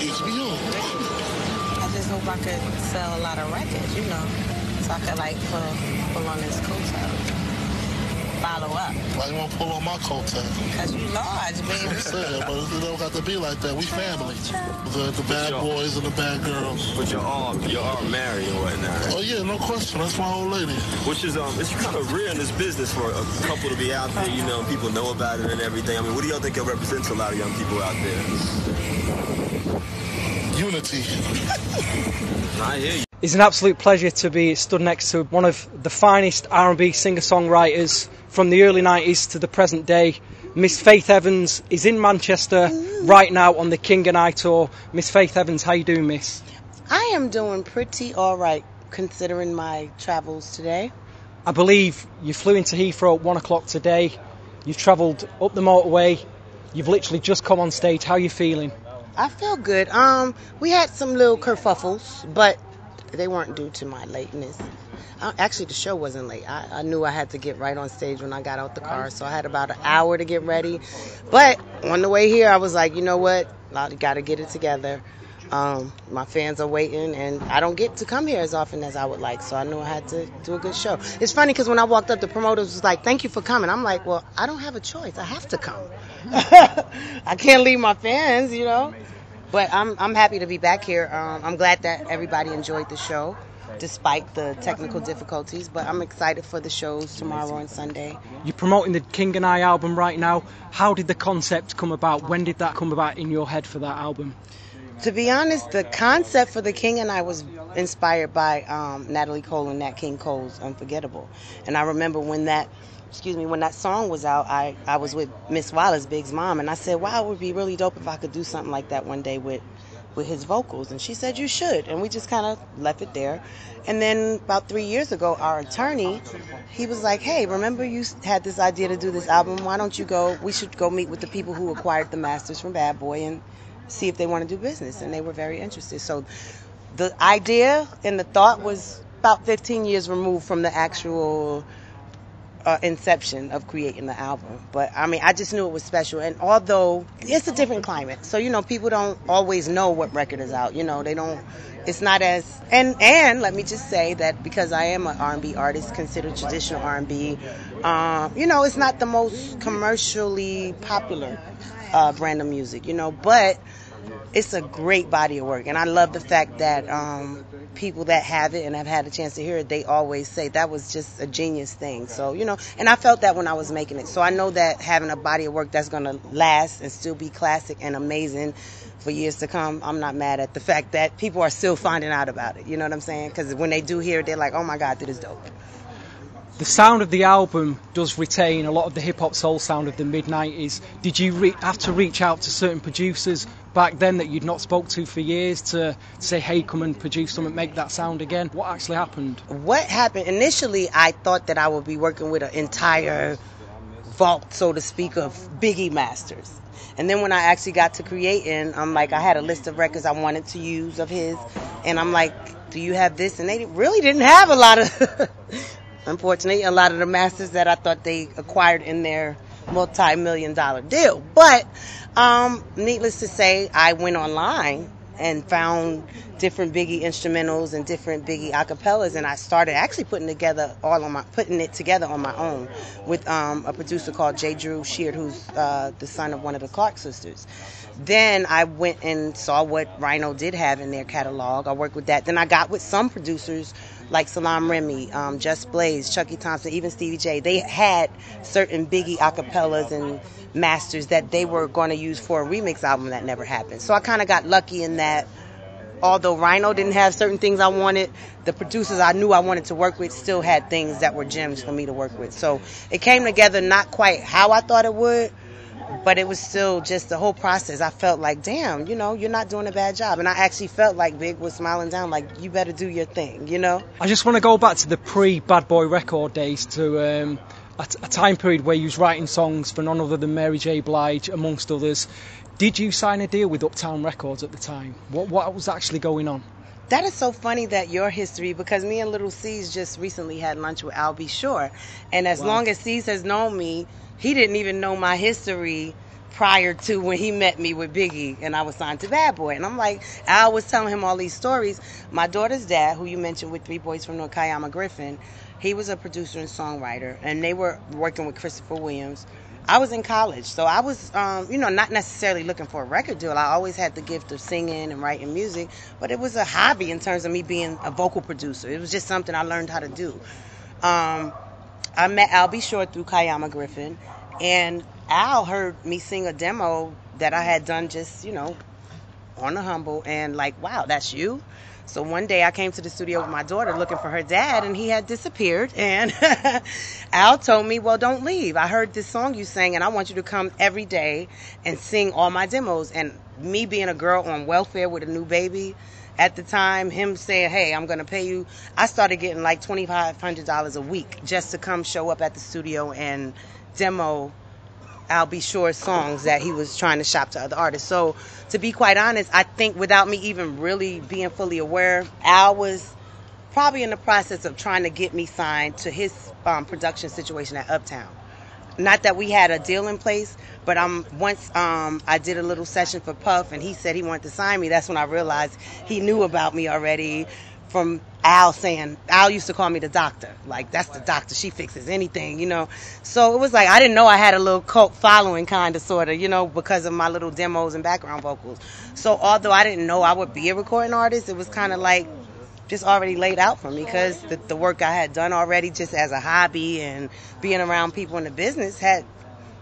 HBO. I just hope I could sell a lot of records, you know, so I could like pull on this coattail. Follow up. Why you want to pull on my coattail? Because you large, baby. I said, but it don't got to be like that. We family. The bad boys and the bad girls. But you're all married and whatnot. Oh yeah, no question. That's my old lady. Which is it's kind of rare in this business for a couple to be out there. You know, people know about it and everything. I mean, what do y'all think it represents to a lot of young people out there? Unity. I hear you. It's an absolute pleasure to be stood next to one of the finest R&B singer-songwriters from the early 90s to the present day. Miss Faith Evans is in Manchester right now on the King and I tour. Miss Faith Evans, how you doing, miss? I am doing pretty all right, considering my travels today. I believe you flew into Heathrow at 1 o'clock today. You've travelled up the motorway. You've literally just come on stage. How are you feeling? I feel good. We had some little kerfuffles, but they weren't due to my lateness. Actually, the show wasn't late. I knew I had to get right on stage when I got out the car, so I had about an hour to get ready. But on the way here, I was like, you know what? I got to get it together. My fans are waiting, and I don't get to come here as often as I would like, so I knew I had to do a good show. It's funny because when I walked up, the promoters was like, thank you for coming. I'm like, well, I don't have a choice. I have to come. I can't leave my fans, you know. But I'm happy to be back here. I'm glad that everybody enjoyed the show, despite the technical difficulties. But I'm excited for the shows tomorrow and Sunday. You're promoting the King and I album right now. How did the concept come about? When did that come about in your head for that album? To be honest, the concept for the King and I was inspired by Natalie Cole and Nat King Cole's Unforgettable. And I remember when that song was out, I was with Miss Wallace, Big's mom, and I said, wow, it would be really dope if I could do something like that one day with his vocals. And she said, you should. And we just kind of left it there. And then about 3 years ago, our attorney, he was like, hey, remember you had this idea to do this album? Why don't you we should go meet with the people who acquired the masters from Bad Boy and see if they want to do business. And they were very interested. So the idea and the thought was about 15 years removed from the actual inception of creating the album. But I mean, I just knew it was special. And although it's a different climate, so you know, people don't always know what record is out. You know, they don't. It's not as and let me just say that because I am an R&B artist, considered traditional R&B. You know, it's not the most commercially popular brand of music. You know, but it's a great body of work, and I love the fact that people that have it and have had a chance to hear it, they always say that was just a genius thing. So, you know, and I felt that when I was making it. So I know that having a body of work that's going to last and still be classic and amazing for years to come, I'm not mad at the fact that people are still finding out about it. You know what I'm saying? Because when they do hear it, they're like, oh my God, this is dope. The sound of the album does retain a lot of the hip-hop soul sound of the mid-90s. Did you have to reach out to certain producers back then that you'd not spoke to for years to say, hey, come and produce something, make that sound again? What actually happened? What happened? Initially, I thought that I would be working with an entire vault, so to speak, of Biggie masters. And then when I actually got to creating, I'm like, I had a list of records I wanted to use of his. And I'm like, do you have this? And they really didn't have a lot of... Unfortunately, a lot of the masters that I thought they acquired in their multi-million-dollar deal. But needless to say, I went online and found different Biggie instrumentals and different Biggie acapellas, and I started actually putting it together on my own with a producer called J. Drew Sheard, who's the son of one of the Clark sisters. Then I went and saw what Rhino did have in their catalog. I worked with that. Then I got with some producers like Salam Remy, Just Blaze, Chucky Thompson, even Stevie J. They had certain Biggie acapellas and masters that they were going to use for a remix album that never happened. So I kind of got lucky in that. Although Rhino didn't have certain things I wanted, the producers I knew I wanted to work with still had things that were gems for me to work with. So it came together not quite how I thought it would, but it was still just the whole process. I felt like, damn, you know, you're not doing a bad job. And I actually felt like Big was smiling down, like, you better do your thing, you know? I just want to go back to the pre-Bad Boy record days to a time period where you was writing songs for none other than Mary J Blige, amongst others. Did you sign a deal with Uptown Records at the time? What was actually going on? That is so funny that your history, because me and Little C's just recently had lunch with Al B. Shore. And as long as C's has known me, he didn't even know my history prior to when he met me with Biggie and I was signed to Bad Boy. And I'm like, I was telling him all these stories. My daughter's dad, who you mentioned with Three Boys from North, Kayama Griffin, he was a producer and songwriter, and they were working with Christopher Williams. I was in college, so I was, not necessarily looking for a record deal. I always had the gift of singing and writing music, but it was a hobby in terms of me being a vocal producer. It was just something I learned how to do. I met Al B. Shore through Kayama Griffin, and Al heard me sing a demo that I had done just, on the humble, and like, wow, that's you? So one day I came to the studio with my daughter looking for her dad, and he had disappeared, and Al told me, well, don't leave. I heard this song you sang, and I want you to come every day and sing all my demos. And me being a girl on welfare with a new baby, at the time, him saying, hey, I'm going to pay you, I started getting like $2,500 a week just to come show up at the studio and demo Al B. Shore's songs that he was trying to shop to other artists. So to be quite honest, I think without me even really being fully aware, Al was probably in the process of trying to get me signed to his production situation at Uptown. Not that we had a deal in place, but once I did a little session for Puff and he said he wanted to sign me, that's when I realized he knew about me already from Al saying, Al used to call me the doctor. Like, that's the doctor. She fixes anything, So it was like, I didn't know I had a little cult following kind of, sort of, because of my little demos and background vocals. So although I didn't know I would be a recording artist, it was kind of like just already laid out for me because the work I had done already just as a hobby and being around people in the business had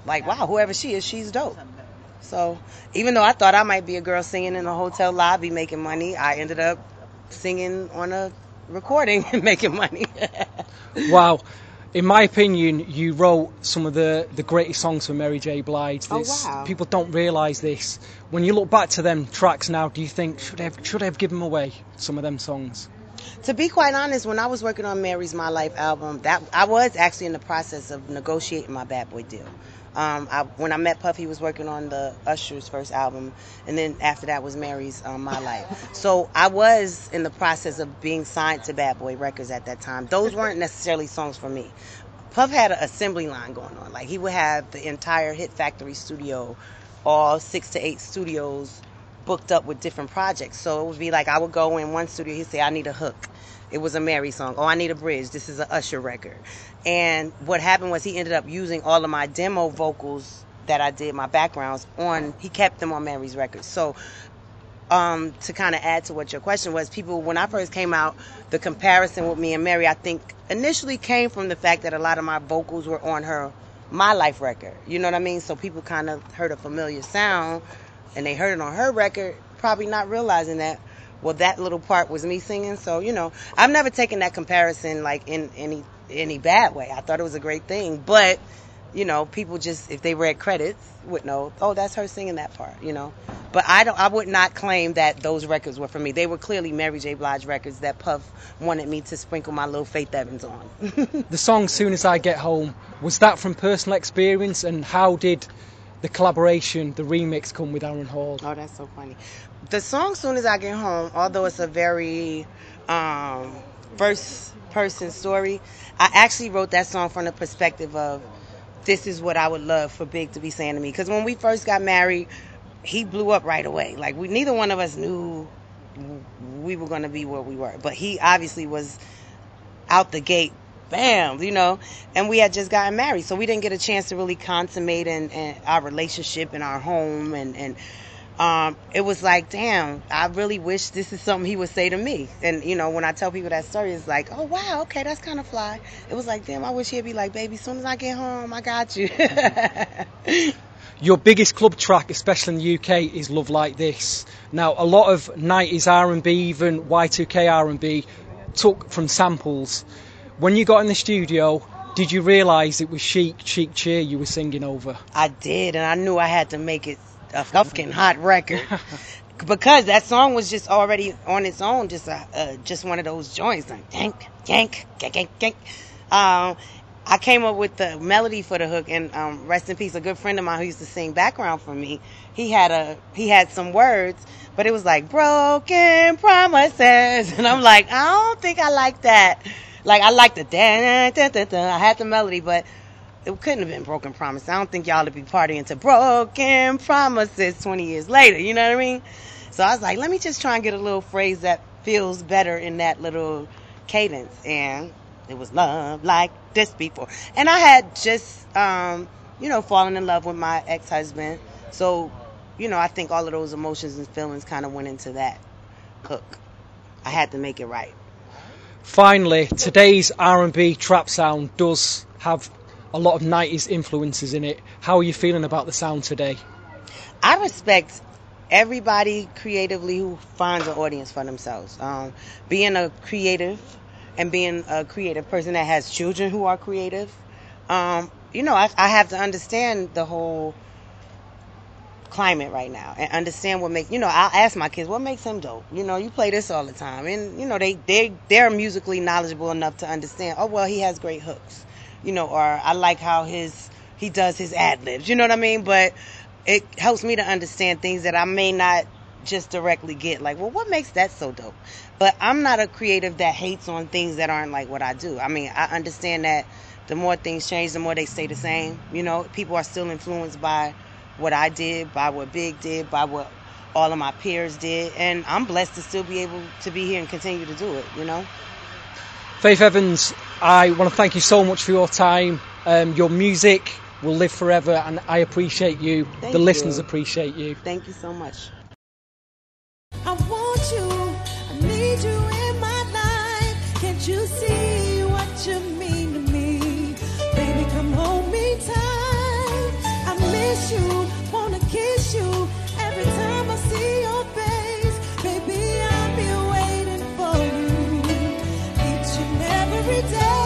like, wow, whoever she is, she's dope. So even though I thought I might be a girl singing in a hotel lobby making money, I ended up singing on a recording and making money. Wow. In my opinion, you wrote some of the greatest songs for Mary J Blige. Oh, wow. People don't realise this. When you look back to them tracks now, do you think, should I have given them away, some of them songs? To be quite honest, when I was working on Mary's My Life album, that I was actually in the process of negotiating my Bad Boy deal. When I met Puff, he was working on the Usher's first album, and then after that was Mary's My Life. So I was in the process of being signed to Bad Boy Records at that time. Those weren't necessarily songs for me. Puff had an assembly line going on. Like, he would have the entire Hit Factory studio, all 6 to 8 studios booked up with different projects. So it would be like I would go in one studio, he'd say, I need a hook. It was a Mary song. Oh, I need a bridge. This is an Usher record. And what happened was he ended up using all of my demo vocals that I did, my backgrounds, he kept them on Mary's records. So to kind of add to what your question was, people, when I first came out, the comparison with me and Mary, I think, initially came from the fact that a lot of my vocals were on her My Life record. You know what I mean? So people kind of heard a familiar sound, and they heard it on her record, probably not realizing that, well, that little part was me singing. So, I've never taken that comparison like in any bad way. I thought it was a great thing. But, people just, if they read credits, would know, oh, that's her singing that part, But I would not claim that those records were for me. They were clearly Mary J Blige records that Puff wanted me to sprinkle my little Faith Evans on. The song Soon As I Get Home, was that from personal experience, and how did the collaboration, the remix, come with Aaron Hall? Oh, that's so funny. The song Soon As I Get Home, although it's a very first person story, I actually wrote that song from the perspective of, this is what I would love for Big to be saying to me. Because when we first got married, he blew up right away. Like, neither one of us knew we were going to be where we were. But he obviously was out the gate, bam, and we had just gotten married. So we didn't get a chance to really consummate in our relationship in our home. And it was like, damn, I really wish this is something he would say to me. And, when I tell people that story, it's like, oh, wow, okay, that's kind of fly. It was like, damn, I wish he'd be like, baby, as soon as I get home, I got you. Your biggest club track, especially in the UK, is Love Like This. Now, a lot of 90s R&B, even Y2K R&B, took from samples. When you got in the studio, did you realise it was Chic Cheer you were singing over? I did, and I knew I had to make it a fucking hot record. Because that song was just already on its own, just one of those joints, like yank, yank, yank, yank, yank. I came up with the melody for the hook, and rest in peace, a good friend of mine who used to sing background for me, he had some words, but it was like broken promises, and I'm like, I don't think I like that. Like, I like the da da da da. I had the melody, but it couldn't have been Broken Promise. I don't think y'all would be partying to Broken Promises 20 years later, you know what I mean? So I was like, let me just try and get a little phrase that feels better in that little cadence. And it was love like this before. And I had just, fallen in love with my ex-husband. So, I think all of those emotions and feelings kind of went into that hook. I had to make it right. Finally, today's R&B trap sound does have a lot of 90s influences in it. How are you feeling about the sound today? I respect everybody creatively who finds an audience for themselves. Being a creative and being a creative person that has children who are creative, I have to understand the whole climate right now and understand what makes, I'll ask my kids, what makes him dope? You play this all the time. And, they're musically knowledgeable enough to understand, oh, well, he has great hooks, or I like how he does his ad-libs, you know what I mean? But it helps me to understand things that I may not just directly get, like, well, what makes that so dope? But I'm not a creative that hates on things that aren't like what I do. I mean, I understand that the more things change, the more they stay the same. People are still influenced by what I did, by what Big did, by what all of my peers did, and I'm blessed to still be able to be here and continue to do it, Faith Evans, I want to thank you so much for your time. Your music will live forever, and I appreciate you. Thank the you. Listeners appreciate you. Thank you so much. I want you, I need you in my life. Can't you see what you mean to me? Baby, come hold me tight. I miss you, wanna kiss you every time I see your face. Baby, I'll be waiting for you each and every day.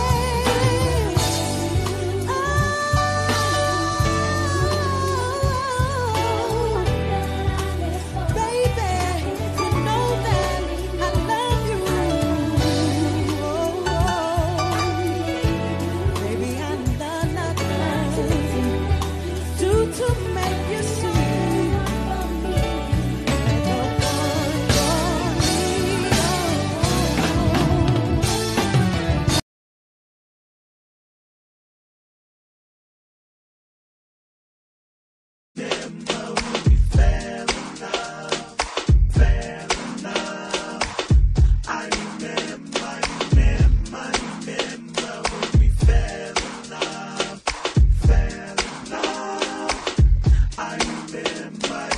I remember